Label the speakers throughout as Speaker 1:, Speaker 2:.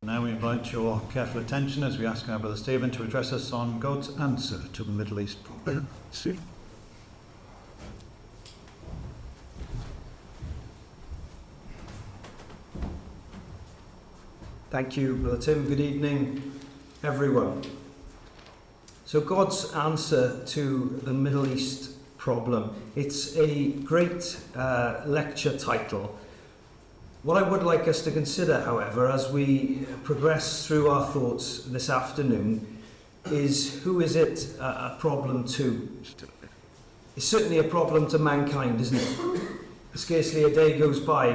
Speaker 1: Now we invite your careful attention as we ask our Brother Stephen to address us on God's answer to the Middle East problem.
Speaker 2: Thank you, Brother Tim. Good evening, everyone. So God's answer to the Middle East problem. It's a great lecture title. What I would like us to consider, however, as we progress through our thoughts this afternoon, is who is it a problem to? It's certainly a problem to mankind, isn't it? Scarcely a day goes by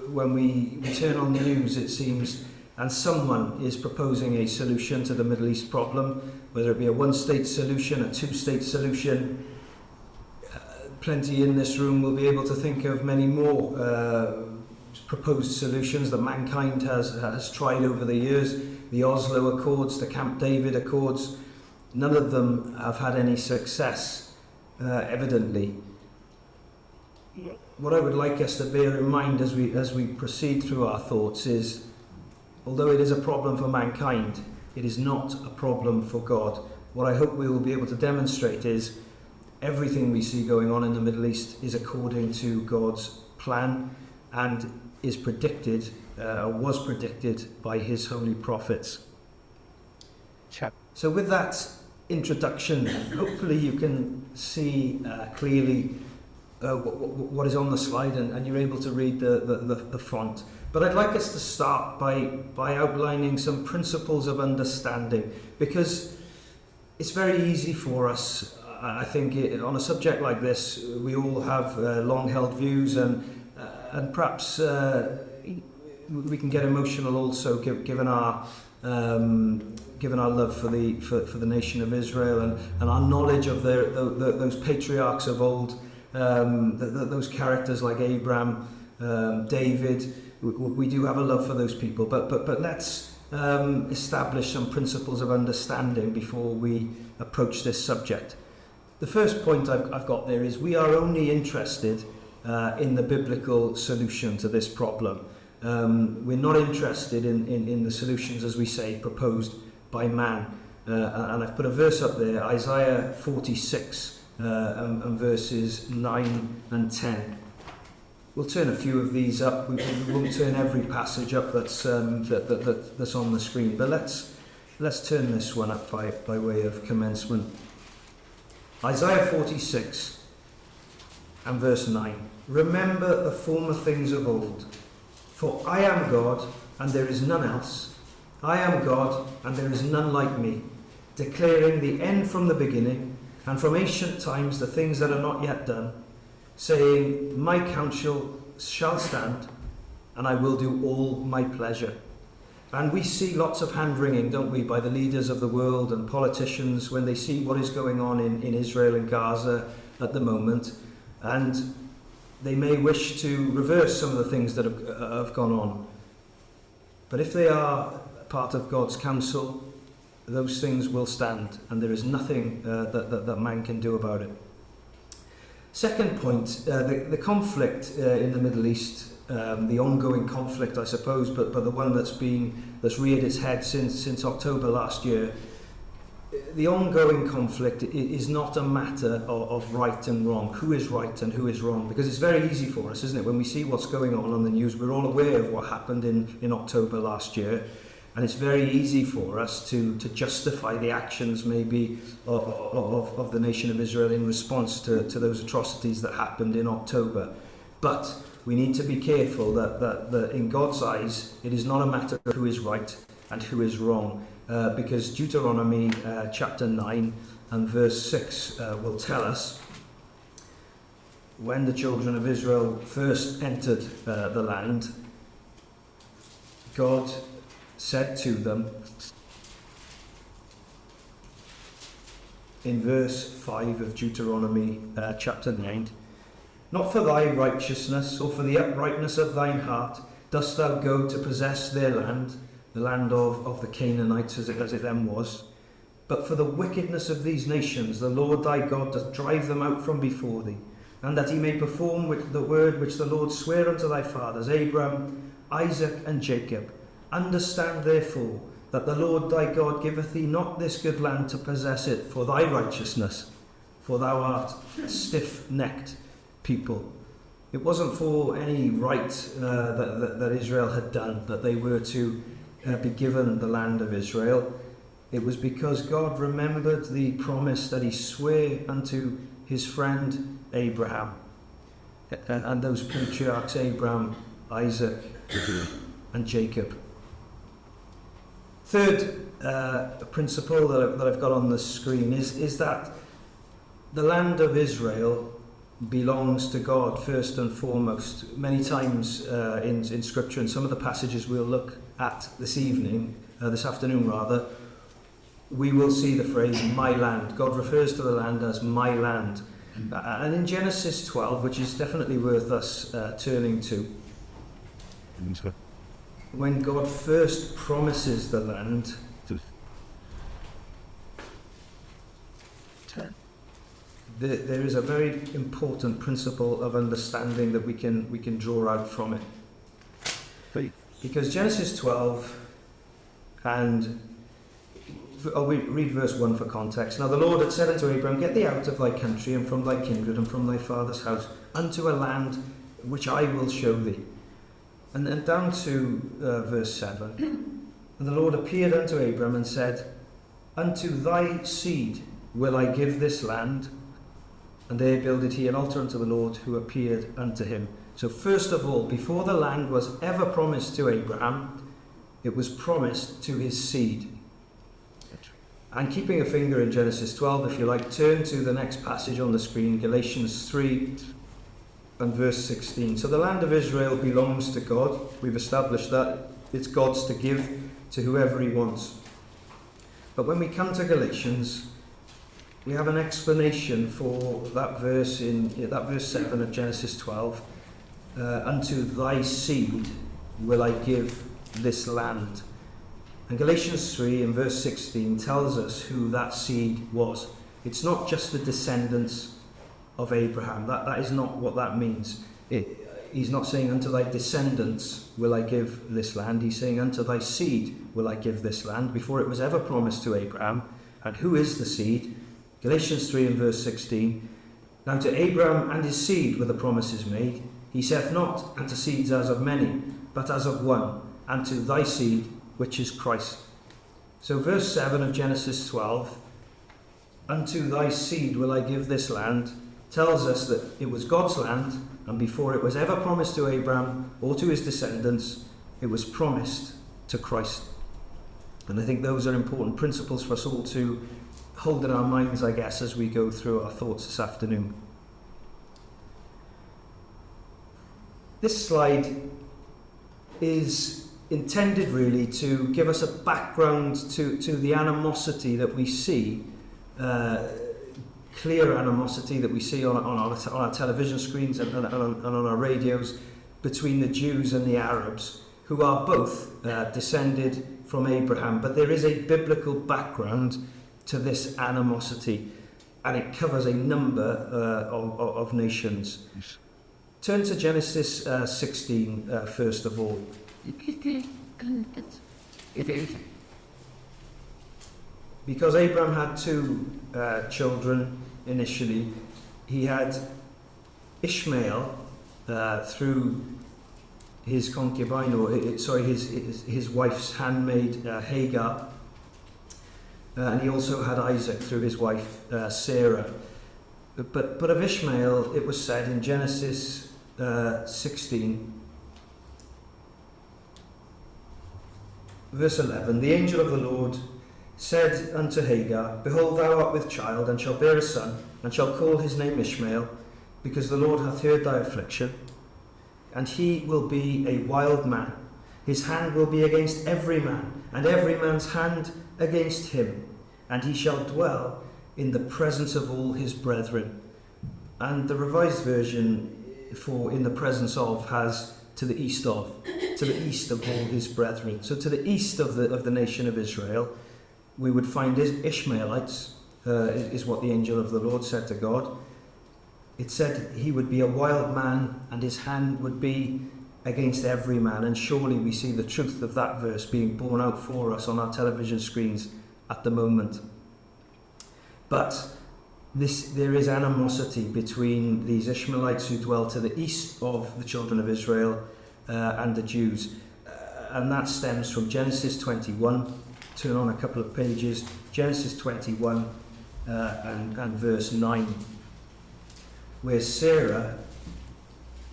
Speaker 2: when we turn on the news, it seems, and someone is proposing a solution to the Middle East problem, whether it be a one-state solution, a two-state solution. Plenty in this room will be able to think of many more proposed solutions that mankind has tried over the years. The Oslo Accords, the Camp David Accords, none of them have had any success, evidently. What I would like us to bear in mind as we proceed through our thoughts is, although it is a problem for mankind, it is not a problem for God. What I hope we will be able to demonstrate is everything we see going on in the Middle East is according to God's plan and is predicted, was predicted by his holy prophets. So with that introduction, hopefully you can see clearly what is on the slide and you're able to read the font. But I'd like us to start by outlining some principles of understanding, because it's very easy for us, I think, on a subject like this. We all have long-held views, and perhaps we can get emotional also, given our love for the nation of Israel and our knowledge of those patriarchs of old, those characters like Abraham, David. We do have a love for those people, but let's establish some principles of understanding before we approach this subject. The first point I've got there is we are only interested in the biblical solution to this problem. We're not interested in the solutions, as we say, proposed by man. And I've put a verse up there, Isaiah 46 and verses 9 and 10. We'll turn a few of these up. We won't turn every passage up that's on the screen, but let's turn this one up by way of commencement. Isaiah 46 and verse 9. Remember the former things of old, for I am God and there is none else. I am God and there is none like me, declaring the end from the beginning, and from ancient times the things that are not yet done, saying, my counsel shall stand, and I will do all my pleasure. And we see lots of hand-wringing, don't we, by the leaders of the world and politicians when they see what is going on in Israel and Gaza at the moment, and they may wish to reverse some of the things that have gone on. But if they are part of God's counsel, those things will stand, and there is nothing that man can do about it. Second point, the conflict in the Middle East, the ongoing conflict, I suppose, but the one that's reared its head since October last year. The ongoing conflict is not a matter of right and wrong, who is right and who is wrong, because it's very easy for us, isn't it? When we see what's going on the news, we're all aware of what happened in October last year, and it's very easy for us to justify the actions maybe of the nation of Israel in response to those atrocities that happened in October. But we need to be careful that in God's eyes, it is not a matter of who is right and who is wrong, because Deuteronomy chapter 9 and verse 6 will tell us, when the children of Israel first entered the land, God said to them, in verse 5 of Deuteronomy chapter 9, not for thy righteousness or for the uprightness of thine heart dost thou go to possess their land, the land of the Canaanites as it then was, but for the wickedness of these nations the Lord thy God doth drive them out from before thee, and that he may perform the word which the Lord sware unto thy fathers, Abraham, Isaac, and Jacob, Understand therefore that the Lord thy God giveth thee not this good land to possess it for thy righteousness, for thou art a stiff-necked people. It wasn't for any right that Israel had done that they were to be given the land of Israel. It was because God remembered the promise that he sware unto his friend Abraham, and those patriarchs Abraham, Isaac and Jacob. Third principle that I've got on the screen is that the land of Israel belongs to God first and foremost. Many times in Scripture, and some of the passages we'll look at this afternoon rather, we will see the phrase my land. God refers to the land as my land. And in Genesis 12, which is definitely worth us turning to, when God first promises the land, there is a very important principle of understanding that we can draw out from it. Because Genesis 12, and I'll read verse 1 for context. Now the Lord had said unto Abram, get thee out of thy country and from thy kindred and from thy father's house unto a land which I will show thee. And then down to verse 7. And the Lord appeared unto Abram and said, unto thy seed will I give this land. And there builded he an altar unto the Lord who appeared unto him. So first of all, before the land was ever promised to Abraham, it was promised to his seed. And keeping a finger in Genesis 12, if you like, turn to the next passage on the screen, Galatians 3 and verse 16. So the land of Israel belongs to God. We've established that. It's God's to give to whoever he wants. But when we come to Galatians, we have an explanation for that verse that verse 7 of Genesis 12. Unto thy seed will I give this land. And Galatians 3 in verse 16 tells us who that seed was. It's not just the descendants of Abraham. That is not what that means. He's not saying unto thy descendants will I give this land. He's saying unto thy seed will I give this land, before it was ever promised to Abraham. And who is the seed? Galatians 3 and verse 16. Now to Abraham and his seed were the promises made. He saith not unto seeds as of many, but as of one, and to thy seed, which is Christ. So verse 7 of Genesis 12, unto thy seed will I give this land, tells us that it was God's land, and before it was ever promised to Abraham or to his descendants, it was promised to Christ. And I think those are important principles for us all to hold in our minds, I guess, as we go through our thoughts this afternoon. This slide is intended really to give us a background to the animosity that we see, clear animosity that we see on our television screens and on our radios between the Jews and the Arabs, who are both descended from Abraham. But there is a biblical background to this animosity, and it covers a number of nations. Turn to Genesis 16 first of all. Because Abraham had two children initially. He had Ishmael through his concubine, his wife's handmaid Hagar, and he also had Isaac through his wife Sarah. But of Ishmael, it was said in Genesis 16, verse 11, the angel of the Lord said unto Hagar, behold, thou art with child, and shalt bear a son, and shalt call his name Ishmael, because the Lord hath heard thy affliction, and he will be a wild man. His hand will be against every man, and every man's hand against him, and he shall dwell in the presence of all his brethren. And the Revised Version for in the presence of has to the east of all his brethren. So to the east of the nation of Israel, we would find Ishmaelites, is what the angel of the Lord said to God. It said he would be a wild man, and his hand would be against every man. And surely we see the truth of that verse being borne out for us on our television screens at the moment. But there is animosity between these Ishmaelites who dwell to the east of the children of Israel and the Jews. And that stems from Genesis 21. Turn on a couple of pages. Genesis 21 and verse 9. Where Sarah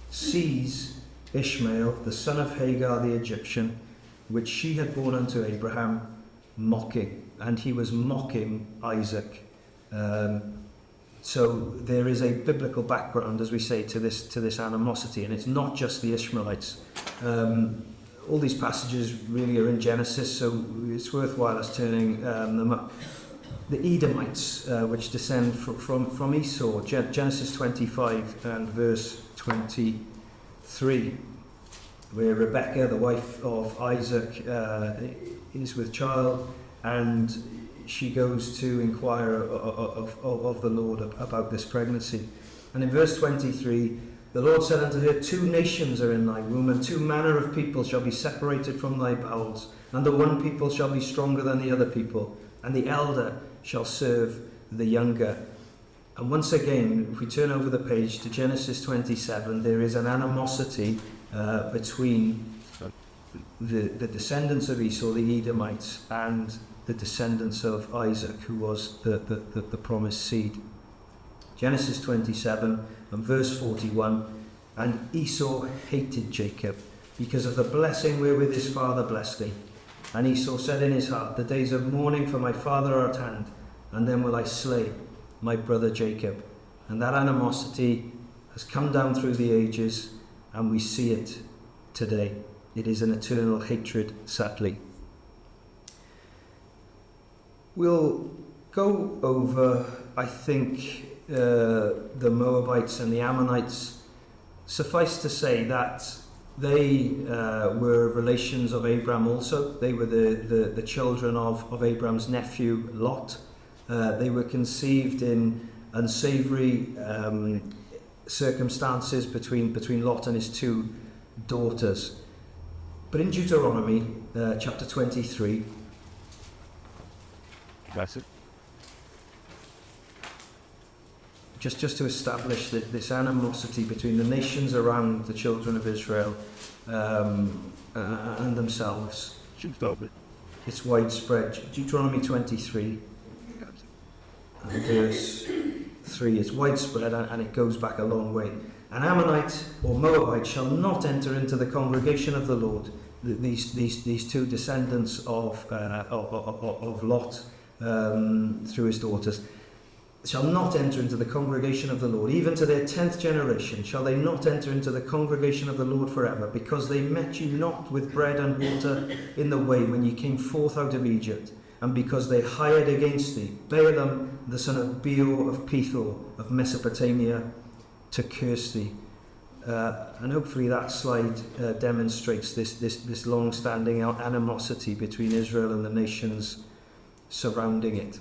Speaker 2: sees Ishmael, the son of Hagar the Egyptian, which she had borne unto Abraham, mocking. And he was mocking Isaac. So there is a biblical background, as we say, to this animosity, and it's not just the Ishmaelites. All these passages really are in Genesis, so it's worthwhile us turning them up. The Edomites, which descend from Esau, Genesis 25 and verse 23, where Rebekah, the wife of Isaac, is with child, and she goes to inquire of the Lord about this pregnancy. And in verse 23, the Lord said unto her, 2 nations are in thy womb, and 2 manner of people shall be separated from thy bowels, and the one people shall be stronger than the other people, and the elder shall serve the younger. And once again, if we turn over the page to Genesis 27, there is an animosity between the descendants of Esau, the Edomites, and the descendants of Isaac, who was the promised seed. Genesis 27 and verse 41, and Esau hated Jacob because of the blessing wherewith his father blessed him. And Esau said in his heart, the days of mourning for my father are at hand, and then will I slay my brother Jacob. And that animosity has come down through the ages, and we see it today. It is an eternal hatred, sadly. We'll go over, I think, the Moabites and the Ammonites. Suffice to say that they were relations of Abraham also. They were the children of Abraham's nephew Lot. They were conceived in unsavoury circumstances between Lot and his 2 daughters. But in Deuteronomy chapter 23,
Speaker 3: that's it.
Speaker 2: just to establish this animosity between the nations around the children of Israel and themselves. It's widespread. Deuteronomy 23 and verse 3. It's widespread and it goes back a long way. An Ammonite or Moabite shall not enter into the congregation of the Lord. These 2 descendants of Lot through his daughters shall not enter into the congregation of the Lord, even to their 10th generation shall they not enter into the congregation of the Lord forever, because they met you not with bread and water in the way when ye came forth out of Egypt, and because they hired against thee Balaam the son of Beor of Pethor of Mesopotamia to curse thee. And hopefully that slide demonstrates this long-standing animosity between Israel and the nations surrounding it.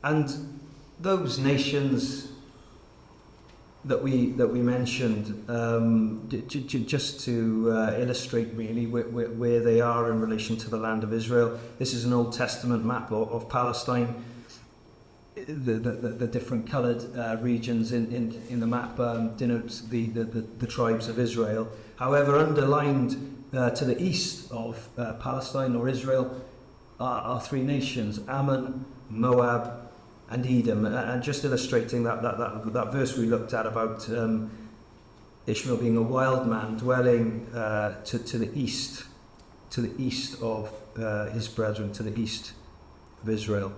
Speaker 2: And those nations that we mentioned, just to illustrate really where they are in relation to the land of Israel. This is an Old Testament map of Palestine. The different coloured regions in the map denotes the tribes of Israel. However, underlined to the east of Palestine or Israel are 3 nations: Ammon, Moab, and Edom. And just illustrating that verse we looked at about Ishmael being a wild man dwelling to the east of his brethren, to the east of Israel.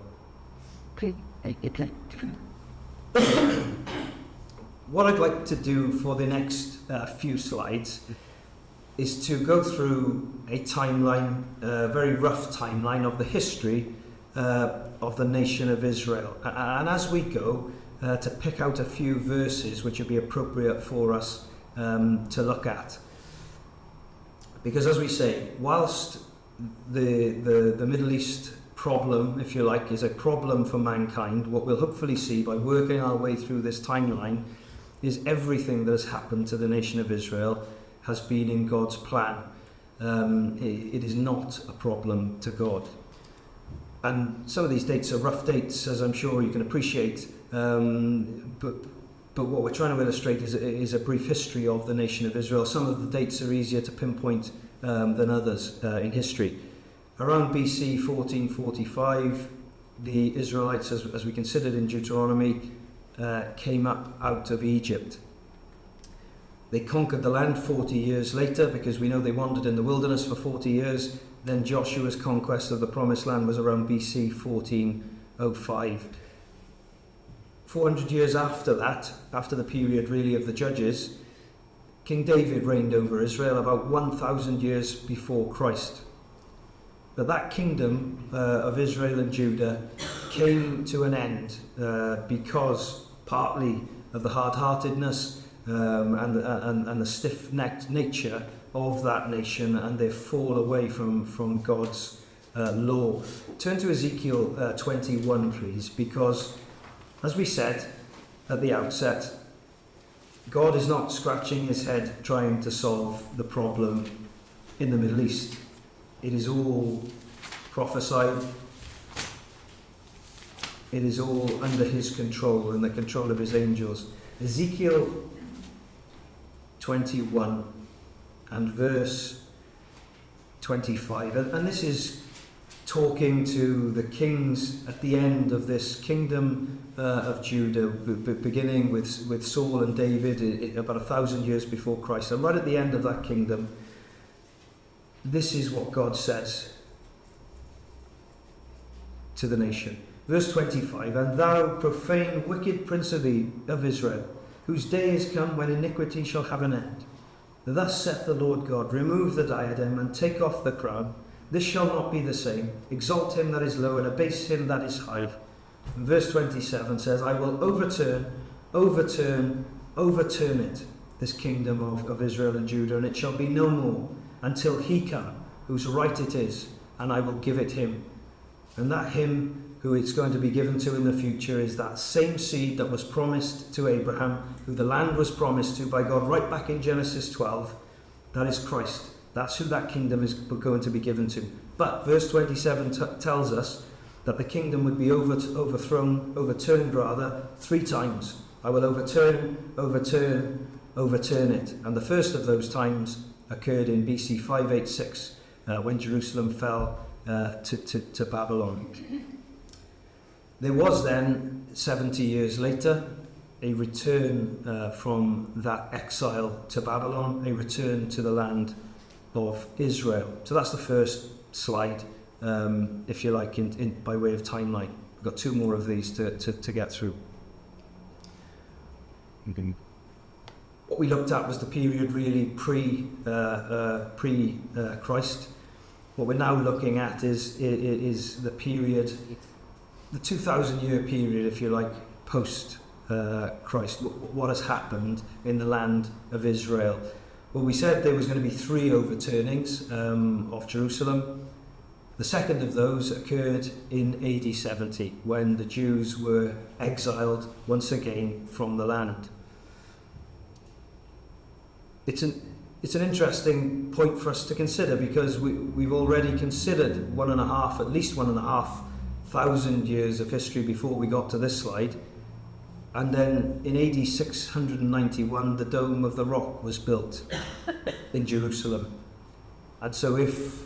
Speaker 2: What I'd like to do for the next few slides is to go through a timeline, a very rough timeline of the history of the nation of Israel. And as we go, to pick out a few verses which would be appropriate for us to look at. Because as we say, whilst the Middle East problem, if you like, is a problem for mankind, what we'll hopefully see by working our way through this timeline is everything that has happened to the nation of Israel has been in God's plan. It is not a problem to God. And some of these dates are rough dates, as I'm sure you can appreciate, but what we're trying to illustrate is a brief history of the nation of Israel. Some of the dates are easier to pinpoint than others in history. Around BC 1445, the Israelites, as we considered in Deuteronomy, came up out of Egypt. They conquered the land 40 years later, because we know they wandered in the wilderness for 40 years. Then Joshua's conquest of the Promised Land was around BC 1405. 400 years after that, after the period really of the Judges, King David reigned over Israel about 1,000 years before Christ. But that kingdom of Israel and Judah came to an end because partly of the hard-heartedness and the stiff-necked nature of that nation and their fall away from God's law. Turn to Ezekiel 21, please, because as we said at the outset, God is not scratching his head trying to solve the problem in the Middle East. It is all prophesied. It is all under his control and the control of his angels. Ezekiel 21 and verse 25. And this is talking to the kings at the end of this kingdom of Judah, beginning with Saul and David about 1,000 years before Christ. And right at the end of that kingdom, this is what God says to the nation. Verse 25, "And thou profane wicked prince of Israel, whose day is come when iniquity shall have an end. Thus saith the Lord God, remove the diadem and take off the crown. This shall not be the same. Exalt him that is low and abase him that is high." And verse 27 says, "I will overturn it, this kingdom of Israel and Judah, and it shall be no more until he come, whose right it is, and I will give it him." And that him who it's going to be given to in the future is that same seed that was promised to Abraham, who the land was promised to by God right back in Genesis 12. That is Christ. That's who that kingdom is going to be given to. But verse 27 tells us that the kingdom would be overturned 3 times. I will overturn it. And the first of those times occurred in BC 586 when Jerusalem fell to Babylon. There was then, 70 years later, a return from that exile to Babylon, a return to the land of Israel. So that's the first slide, if you like, by way of timeline. We've got 2 more of these to get through. What we looked at was the period really pre-Christ. What we're now looking at is the period, the 2,000-year period, if you like, post-Christ. What has happened in the land of Israel? Well, we said there was going to be 3 overturnings of Jerusalem. The second of those occurred in AD 70, when the Jews were exiled once again from the land. It's an interesting point for us to consider, because we've already considered at least 1,500 years of history before we got to this slide. And then in AD 691, the Dome of the Rock was built in Jerusalem. And so if,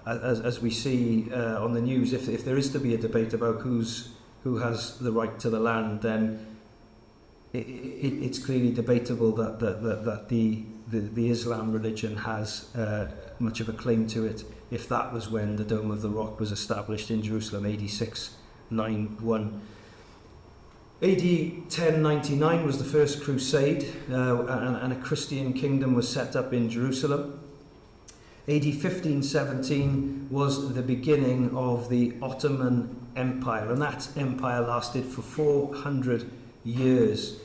Speaker 2: as we see on the news, if there is to be a debate about who has the right to the land, then it's clearly debatable that the Islam religion has much of a claim to it, if that was when the Dome of the Rock was established in Jerusalem, AD 691. AD 1099 was the first crusade, and a Christian kingdom was set up in Jerusalem. AD 1517 was the beginning of the Ottoman Empire, and that empire lasted for 400 years.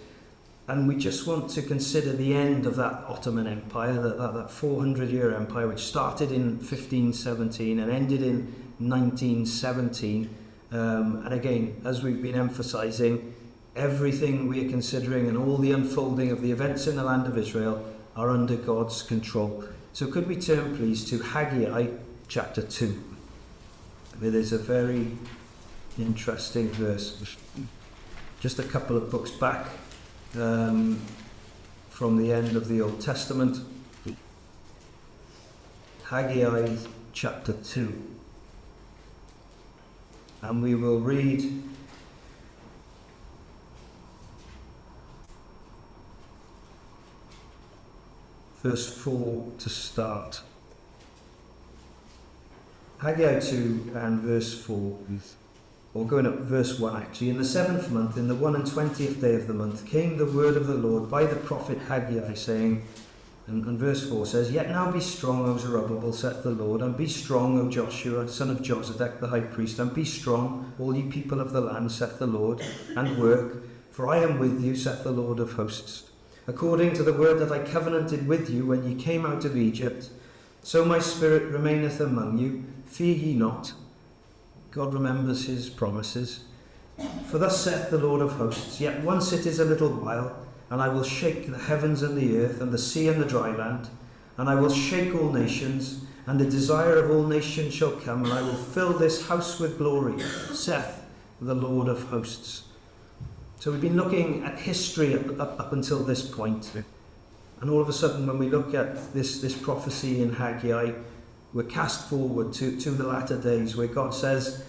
Speaker 2: And we just want to consider the end of that Ottoman Empire, that 400-year empire, which started in 1517 and ended in 1917. And again, as we've been emphasising, everything we are considering and all the unfolding of the events in the land of Israel are under God's control. So could we turn please to Haggai chapter 2, where there's a very interesting verse, just a couple of books back from the end of the Old Testament. Haggai chapter 2, and we will read verse 4 to start. Haggai 2 and verse 4, or going up verse 1 actually. In the 7th month, in the 21st day of the month, came the word of the Lord by the prophet Haggai, saying, and verse 4 says, Yet now be strong, O Zerubbabel, saith the Lord, and be strong, O Joshua, son of Josedek the high priest, and be strong, all ye people of the land, saith the Lord, and work, for I am with you, saith the Lord of hosts. According to the word that I covenanted with you when ye came out of Egypt, so my spirit remaineth among you, fear ye not. God remembers his promises. For thus saith the Lord of hosts, Yet once it is a little while, and I will shake the heavens and the earth, and the sea and the dry land, and I will shake all nations, and the desire of all nations shall come, and I will fill this house with glory, saith the Lord of hosts. So we've been looking at history up until this point. And all of a sudden, when we look at this prophecy in Haggai, we're cast forward to the latter days, where God says,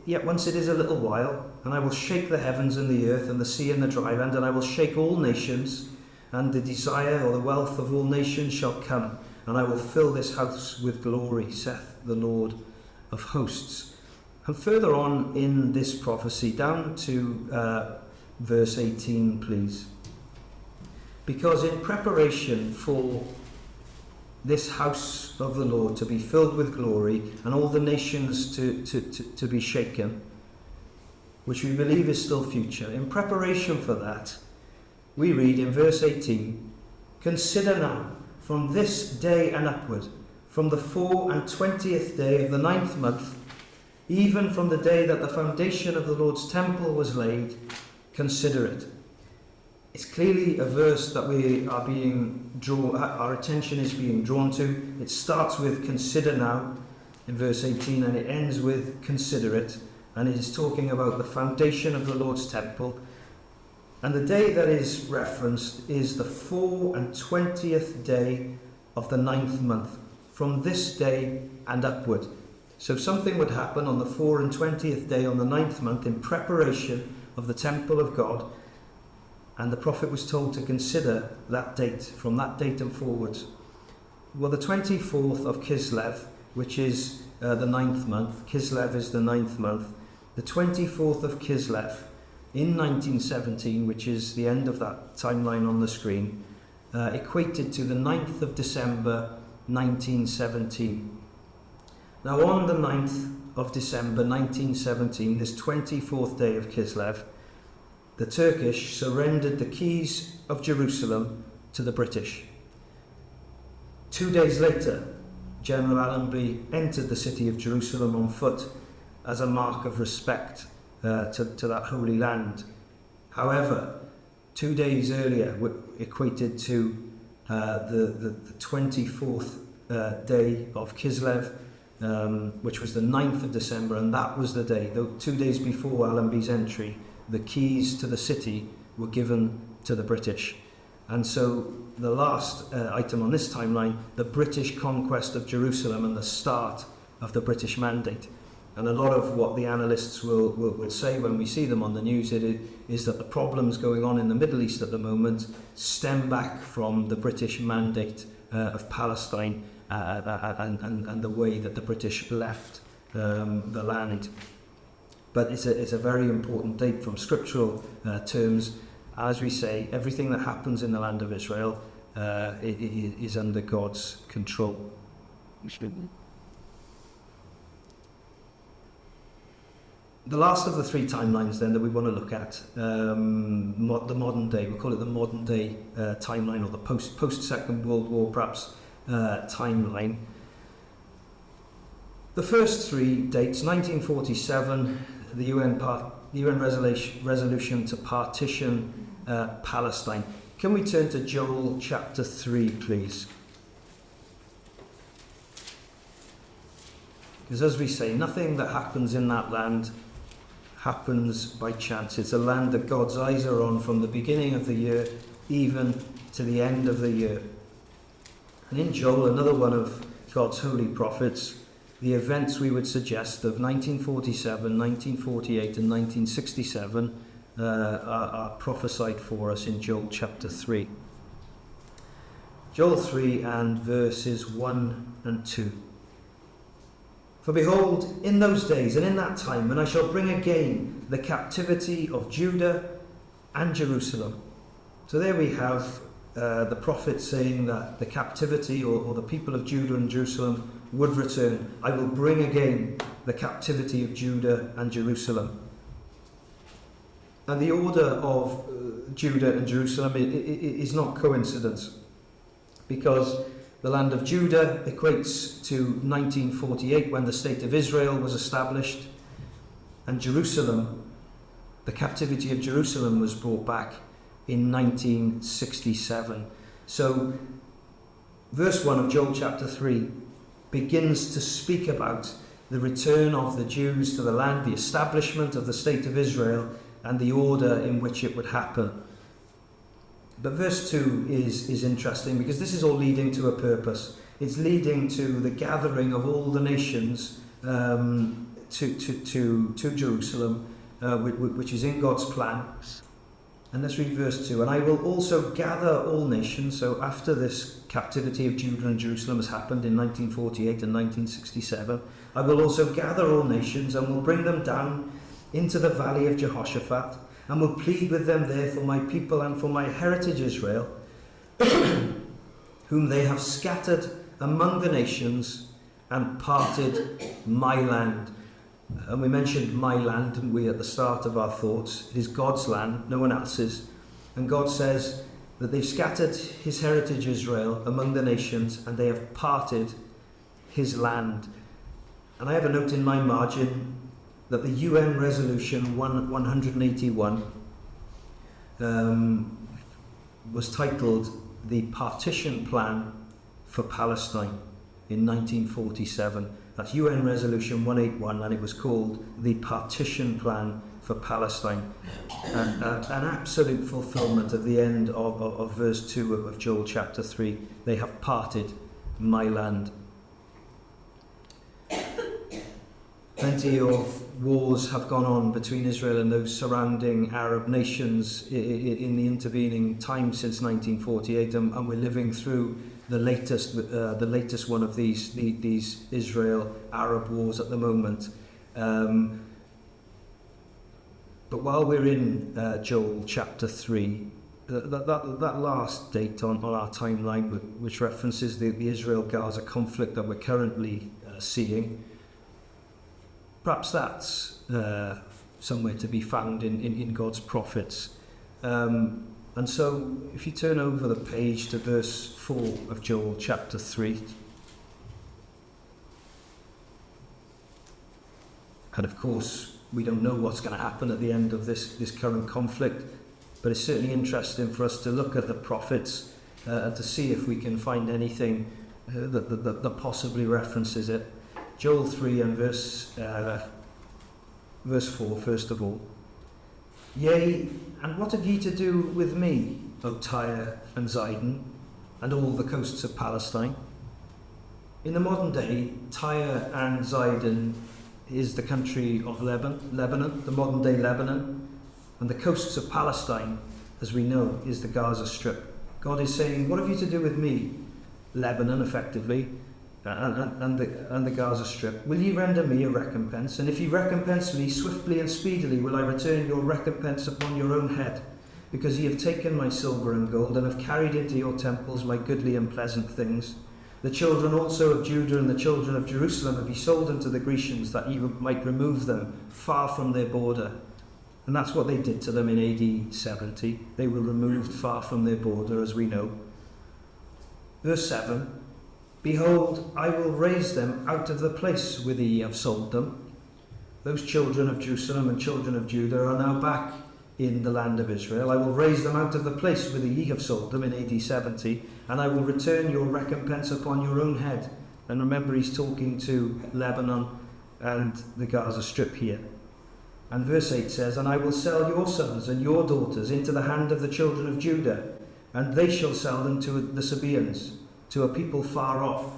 Speaker 2: Yet once it is a little while, and I will shake the heavens and the earth and the sea and the dry land, and I will shake all nations, and the desire or the wealth of all nations shall come, and I will fill this house with glory, saith the Lord of hosts. And further on in this prophecy, down to verse 18, please. Because in preparation for this house of the Lord to be filled with glory and all the nations to be shaken, which we believe is still future, in preparation for that, we read in verse 18, Consider now, from this day and upward, from the 24th day of the 9th month, even from the day that the foundation of the Lord's temple was laid, consider it. It's clearly a verse that we are being drawn, our attention is being drawn to. It starts with consider now in verse 18, and it ends with consider it, and it is talking about the foundation of the Lord's temple. And the day that is referenced is the 24th day of the 9th month, from this day and upward. So something would happen on the 24th day on the 9th month in preparation of the temple of God, and the prophet was told to consider that date, from that date and forwards. Well, the 24th of Kislev, which is the 9th month, Kislev is the 9th month, the 24th of Kislev in 1917, which is the end of that timeline on the screen, equated to the 9th of December 1917. Now on the 9th of December 1917, this 24th day of Kislev, the Turkish surrendered the keys of Jerusalem to the British. 2 days later, General Allenby entered the city of Jerusalem on foot as a mark of respect to that holy land. However, 2 days earlier, equated to the 24th day of Kislev, which was the 9th of December, and that was the day, though 2 days before Allenby's entry, the keys to the city were given to the British. And so the last item on this timeline, the British conquest of Jerusalem and the start of the British Mandate. And a lot of what the analysts will say when we see them on the news is that the problems going on in the Middle East at the moment stem back from the British Mandate of Palestine and the way that the British left the land. But it's a very important date from scriptural terms. As we say, everything that happens in the land of Israel is under God's control. The last of the three timelines then that we want to look at, the modern day, we'll call it the modern day timeline, or the post-Second World War perhaps timeline. The first three dates, 1947, the UN the UN resolution to partition Palestine. Can we turn to Joel chapter 3, please? Because as we say, nothing that happens in that land happens by chance. It's a land that God's eyes are on from the beginning of the year even to the end of the year. And in Joel, another one of God's holy prophets, the events we would suggest of 1947, 1948 and 1967 are prophesied for us in Joel chapter 3. Joel 3 and verses 1 and 2. For behold, in those days and in that time, when I shall bring again the captivity of Judah and Jerusalem. So there we have the prophet saying that the captivity or the people of Judah and Jerusalem would return. I will bring again the captivity of Judah and Jerusalem. And the order of Judah and Jerusalem is not coincidence, because the land of Judah equates to 1948 when the state of Israel was established, and Jerusalem, the captivity of Jerusalem, was brought back in 1967. So verse 1 of Joel chapter 3 begins to speak about the return of the Jews to the land, the establishment of the state of Israel, and the order in which it would happen. But verse 2 is interesting because this is all leading to a purpose. It's leading to the gathering of all the nations to Jerusalem, which is in God's plan. And let's read verse 2. And I will also gather all nations. So after this captivity of Judah and Jerusalem has happened in 1948 and 1967, I will also gather all nations and will bring them down into the valley of Jehoshaphat, and will plead with them there for my people and for my heritage Israel, whom they have scattered among the nations and parted my land. And we mentioned my land, didn't we, at the start of our thoughts? It is God's land, no one else's. And God says that they've scattered his heritage Israel among the nations, and they have parted his land. And I have a note in my margin that the UN resolution 181 was titled the Partition Plan for Palestine in 1947. That's UN resolution 181, and it was called the Partition Plan for Palestine. And an absolute fulfillment of the end of verse 2 of Joel chapter 3. They have parted my land. Plenty of wars have gone on between Israel and those surrounding Arab nations in the intervening time since 1948, and we're living through the latest one of these Israel-Arab wars at the moment. But while we're in Joel chapter 3, that last date on our timeline, which references the Israel-Gaza conflict that we're currently seeing, perhaps that's somewhere to be found in God's prophets. And so if you turn over the page to verse 4 of Joel chapter 3. And of course, we don't know what's going to happen at the end of this current conflict, but it's certainly interesting for us to look at the prophets and to see if we can find anything that possibly references it. Joel 3 and verse 4, first of all. Yea, and what have ye to do with me, O Tyre and Zidon, and all the coasts of Palestine? In the modern day, Tyre and Zidon is the country of Lebanon, the modern day Lebanon, and the coasts of Palestine, as we know, is the Gaza Strip. God is saying, what have you to do with me, Lebanon, effectively, and the Gaza Strip? Will ye render me a recompense? And if ye recompense me swiftly and speedily, will I return your recompense upon your own head? Because ye have taken my silver and gold, and have carried into your temples my goodly and pleasant things. The children also of Judah and the children of Jerusalem have ye sold unto the Grecians, that ye might remove them far from their border. And that's what they did to them in AD 70. They were removed far from their border, as we know. Verse 7. Behold, I will raise them out of the place whither ye have sold them, those children of Jerusalem and children of Judah are now back in the land of Israel. I will raise them out of the place whither ye have sold them in AD 70, and I will return your recompense upon your own head. And remember, he's talking to Lebanon and the Gaza Strip here. And verse 8 says, and I will sell your sons and your daughters into the hand of the children of Judah, and they shall sell them to the Sabaeans, to a people far off,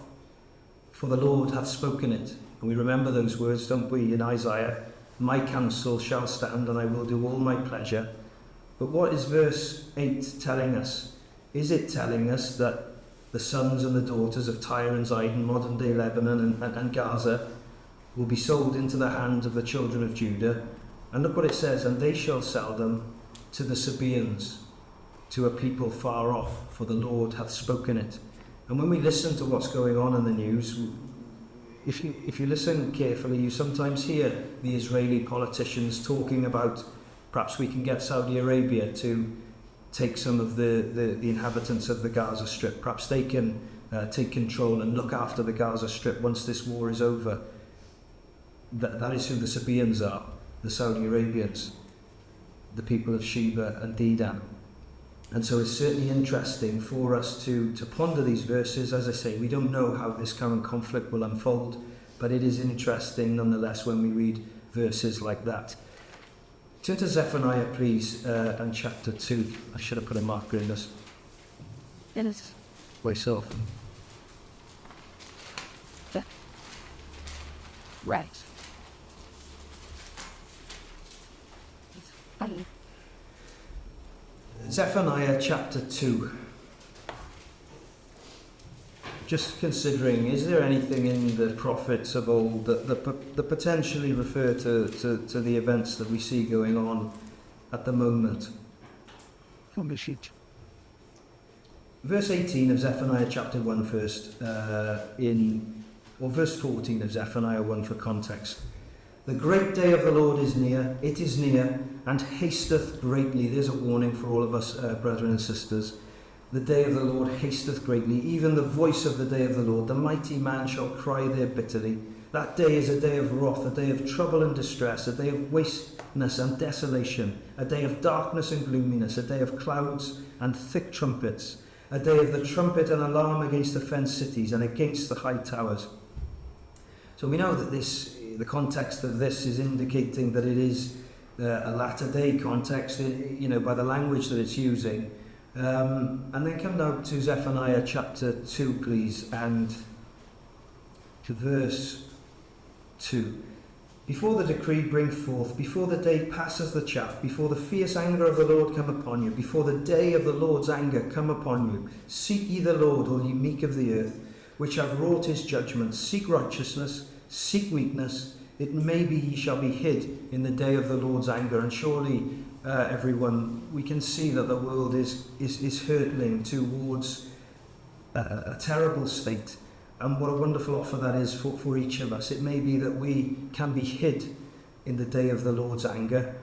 Speaker 2: for the Lord hath spoken it. And we remember those words, don't we, in Isaiah? My counsel shall stand, and I will do all my pleasure. But what is verse 8 telling us? Is it telling us that the sons and the daughters of Tyre and Zidon, modern-day Lebanon and Gaza, will be sold into the hands of the children of Judah? And look what it says, and they shall sell them to the Sabaeans, to a people far off, for the Lord hath spoken it. And when we listen to what's going on in the news, if you listen carefully, you sometimes hear the Israeli politicians talking about perhaps we can get Saudi Arabia to take some of the inhabitants of the Gaza Strip. Perhaps they can take control and look after the Gaza Strip once this war is over. That is who the Sabaeans are, the Saudi Arabians, the people of Sheba and Dedan. And so it's certainly interesting for us to ponder these verses. As I say, we don't know how this current conflict will unfold, but it is interesting nonetheless when we read verses like that. Turn to Zephaniah, please, and chapter 2. I should have put a marker in this.
Speaker 3: Yes.
Speaker 2: Myself.
Speaker 3: Right.
Speaker 2: Zephaniah chapter 2. Just considering, is there anything in the prophets of old that potentially refer to the events that we see going on at the moment?
Speaker 3: On the sheet.
Speaker 2: Verse 18 of Zephaniah chapter 1 first, verse 14 of Zephaniah 1 for context. The great day of the Lord is near, it is near, and hasteth greatly. There's a warning for all of us, brethren and sisters. The day of the Lord hasteth greatly, even the voice of the day of the Lord. The mighty man shall cry there bitterly. That day is a day of wrath, a day of trouble and distress, a day of wasteness and desolation, a day of darkness and gloominess, a day of clouds and thick trumpets, a day of the trumpet and alarm against the fenced cities and against the high towers. So we know that the context of this is indicating that it is a latter day context, by the language that it's using. And then come down to Zephaniah chapter 2, please, and to verse 2. Before the decree bring forth, before the day passes the chaff, before the fierce anger of the Lord come upon you, before the day of the Lord's anger come upon you, seek ye the Lord, all ye meek of the earth, which have wrought his judgments. Seek righteousness, seek meekness. It may be ye shall be hid in the day of the Lord's anger. And surely, everyone, we can see that the world is hurtling towards a terrible state. And what a wonderful offer that is for each of us. It may be that we can be hid in the day of the Lord's anger.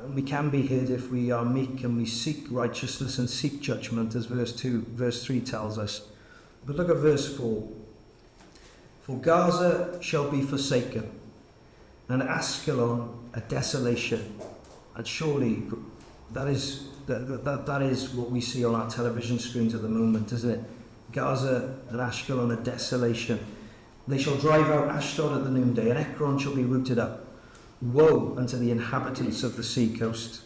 Speaker 2: And we can be hid if we are meek and we seek righteousness and seek judgment, as verse 3 tells us. But look at verse 4. For Gaza shall be forsaken, and Askelon a desolation. And surely that is what we see on our television screens at the moment, isn't it? Gaza and Ashkelon a desolation. They shall drive out Ashdod at the noonday, and Ekron shall be rooted up. Woe unto the inhabitants of the sea coast,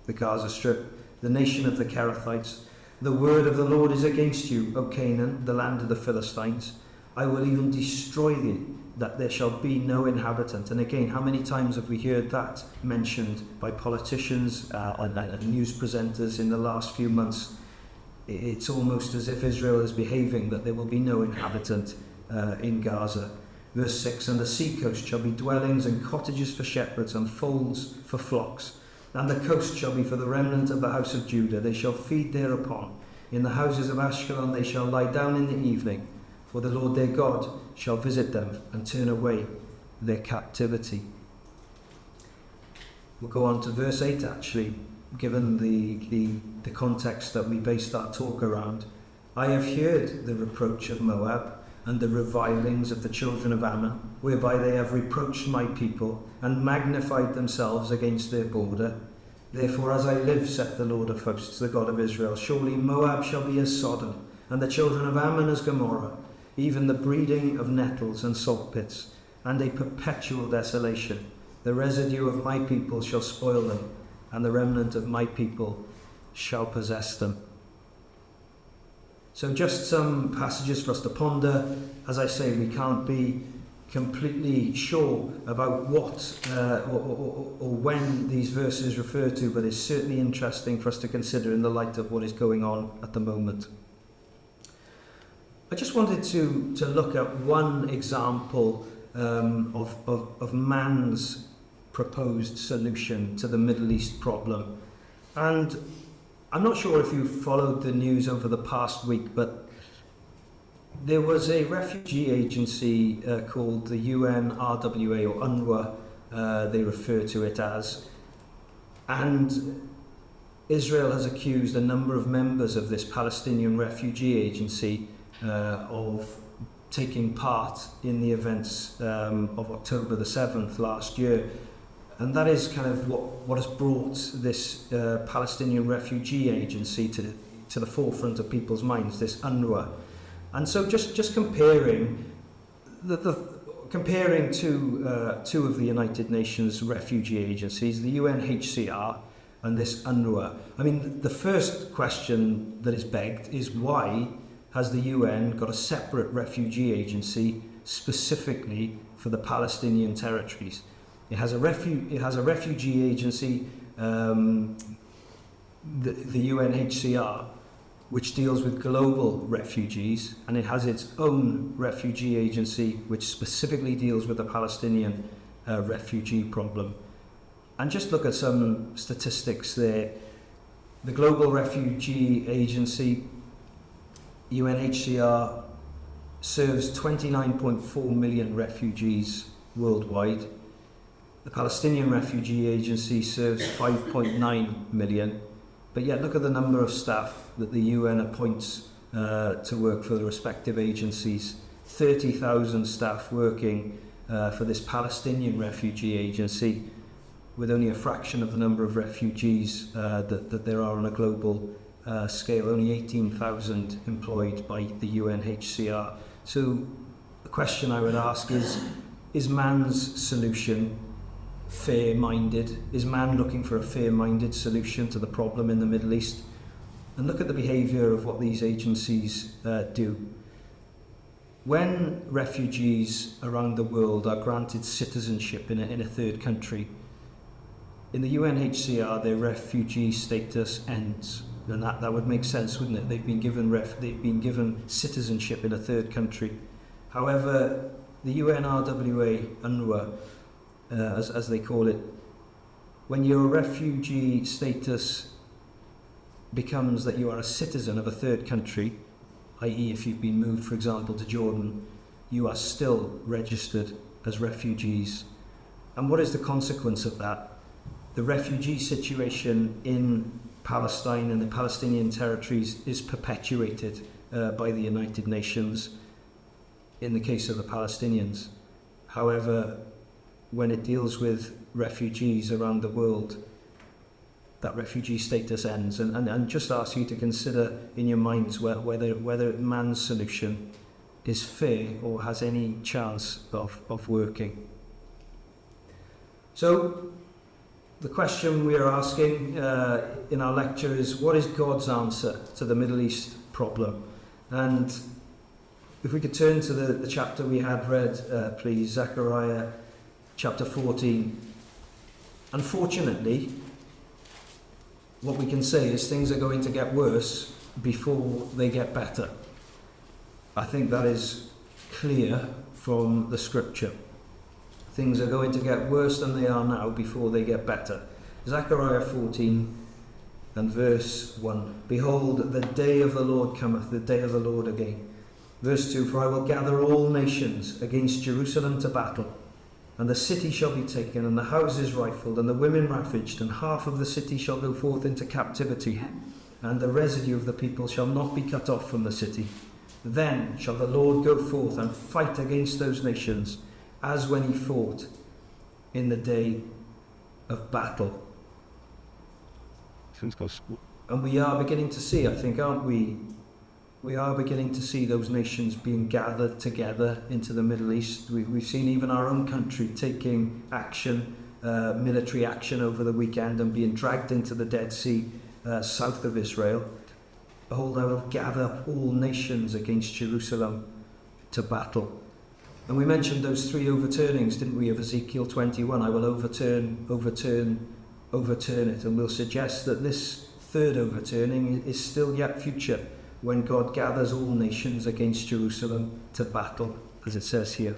Speaker 2: the Gaza Strip, the nation of the Kerethites. The word of the Lord is against you, O Canaan, the land of the Philistines. I will even destroy thee, that there shall be no inhabitant. And again, how many times have we heard that mentioned by politicians and news presenters in the last few months? It's almost as if Israel is behaving, that there will be no inhabitant in Gaza. Verse 6, and the sea coast shall be dwellings and cottages for shepherds and folds for flocks. And the coast shall be for the remnant of the house of Judah. They shall feed thereupon. In the houses of Ashkelon they shall lie down in the evening. For the Lord their God shall visit them and turn away their captivity. We'll go on to verse 8 actually, given the context that we based our talk around. I have heard the reproach of Moab. and the revilings of the children of Ammon, whereby they have reproached my people, and magnified themselves against their border. Therefore, as I live, saith the Lord of hosts, the God of Israel, surely Moab shall be as Sodom, and the children of Ammon as Gomorrah, even the breeding of nettles and salt pits, and a perpetual desolation. The residue of my people shall spoil them, and the remnant of my people shall possess them. So just some passages for us to ponder. As I say, we can't be completely sure about what or when these verses refer to, but it's certainly interesting for us to consider in the light of what is going on at the moment. I just wanted to look at one example of man's proposed solution to the Middle East problem. And I'm not sure if you followed the news over the past week, but there was a refugee agency called the UNRWA, or UNRWA, they refer to it as, and Israel has accused a number of members of this Palestinian refugee agency of taking part in the events of October the 7th last year. And that is kind of what has brought this Palestinian refugee agency to the forefront of people's minds, this UNRWA. And so just comparing comparing two of the United Nations refugee agencies, the UNHCR and this UNRWA. I mean, the first question that is begged is, why has the UN got a separate refugee agency specifically for the Palestinian territories? It has a refugee agency, the UNHCR, which deals with global refugees, and it has its own refugee agency which specifically deals with the Palestinian refugee problem. And just look at some statistics there. The Global Refugee Agency, UNHCR, serves 29.4 million refugees worldwide. The Palestinian Refugee Agency serves 5.9 million. But yet look at the number of staff that the UN appoints to work for the respective agencies. 30,000 staff working for this Palestinian Refugee Agency, with only a fraction of the number of refugees that there are on a global scale, only 18,000 employed by the UNHCR. So the question I would ask is man's solution fair-minded? Is man looking for a fair-minded solution to the problem in the Middle East? And look at the behaviour of what these agencies do. When refugees around the world are granted citizenship in a third country, in the UNHCR their refugee status ends. And that would make sense, wouldn't it? They've been given citizenship in a third country. However, the UNRWA, UNRWA, as they call it, when your refugee status becomes that you are a citizen of a third country, i.e. if you've been moved, for example, to Jordan, you are still registered as refugees. And what is the consequence of that? The refugee situation in Palestine and the Palestinian territories is perpetuated by the United Nations in the case of the Palestinians. However, when it deals with refugees around the world, that refugee status ends. And just ask you to consider in your minds whether man's solution is fair or has any chance of working. So the question we are asking in our lecture is, what is God's answer to the Middle East problem? And if we could turn to the chapter we had read, please, Zechariah chapter 14. Unfortunately, what we can say is things are going to get worse before they get better. I think that is clear from the scripture. Things are going to get worse than they are now before they get better. Zechariah 14 and verse 1. Behold, the day of the Lord cometh, the day of the Lord again. Verse 2. For I will gather all nations against Jerusalem to battle, and the city shall be taken, and the houses rifled, and the women ravaged, and half of the city shall go forth into captivity, and the residue of the people shall not be cut off from the city. Then shall the Lord go forth and fight against those nations, as when he fought in the day of battle. And we are beginning to see, I think, aren't we? We are beginning to see those nations being gathered together into the Middle East. We've seen even our own country taking action, military action over the weekend and being dragged into the Dead Sea south of Israel. Behold, I will gather all nations against Jerusalem to battle. And we mentioned those 3 overturnings, didn't we, of Ezekiel 21. I will overturn it. And we'll suggest that this 3rd overturning is still yet future, when God gathers all nations against Jerusalem to battle, as it says here.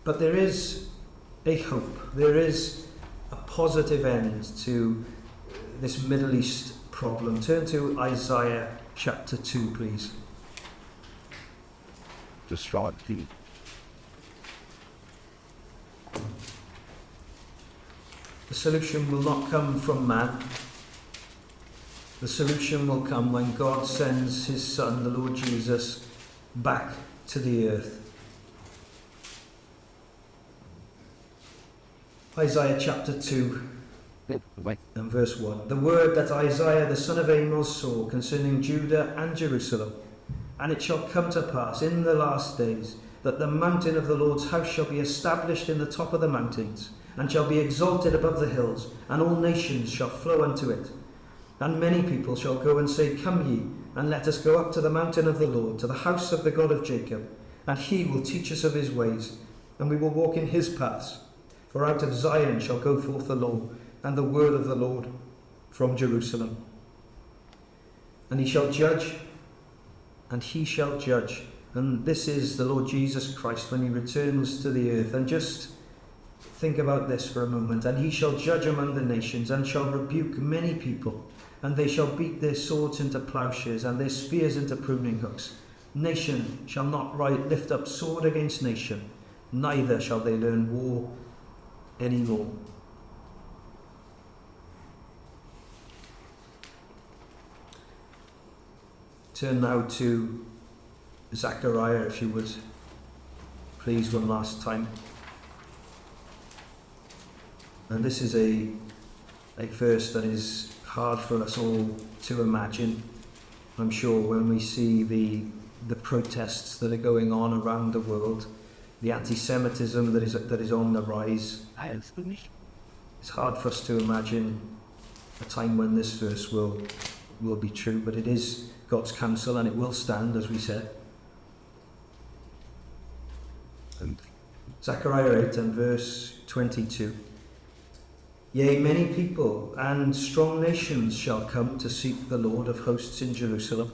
Speaker 2: But there is a hope. There is a positive end to this Middle East problem. Turn to Isaiah chapter 2, please.
Speaker 3: Just start.
Speaker 2: The solution will not come from man. The solution will come when God sends his Son, the Lord Jesus, back to the earth. Isaiah chapter 2 and verse 1. The word that Isaiah the son of Amos saw concerning Judah and Jerusalem. And it shall come to pass in the last days that the mountain of the Lord's house shall be established in the top of the mountains, and shall be exalted above the hills, and all nations shall flow unto it. And many people shall go and say, Come ye, and let us go up to the mountain of the Lord, to the house of the God of Jacob, and he will teach us of his ways, and we will walk in his paths. For out of Zion shall go forth the law, and the word of the Lord from Jerusalem. And he shall judge, and he shall judge. And this is the Lord Jesus Christ when he returns to the earth. And just think about this for a moment. And he shall judge among the nations, and shall rebuke many people. And they shall beat their swords into plowshares, and their spears into pruning hooks. Nation shall not lift up sword against nation, neither shall they learn war any more. Turn now to Zechariah, if you would, please, one last time. And this is a verse that is hard for us all to imagine. I'm sure when we see the protests that are going on around the world, the anti-Semitism that is on the rise, it's hard for us to imagine a time when this verse will be true, but it is God's counsel and it will stand, as we said. And Zechariah 8 and verse 22. Yea, many people and strong nations shall come to seek the Lord of hosts in Jerusalem,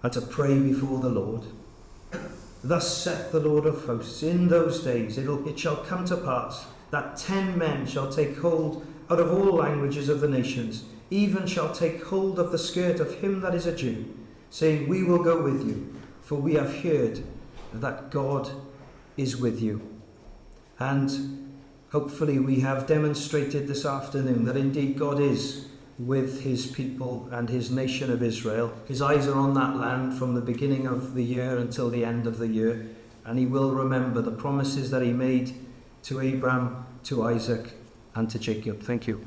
Speaker 2: and to pray before the Lord. Thus saith the Lord of hosts, in those days it shall come to pass that 10 men shall take hold out of all languages of the nations, even shall take hold of the skirt of him that is a Jew, saying, We will go with you, for we have heard that God is with you. And hopefully we have demonstrated this afternoon that indeed God is with his people and his nation of Israel. His eyes are on that land from the beginning of the year until the end of the year, and he will remember the promises that he made to Abraham, to Isaac, and to Jacob. Thank you.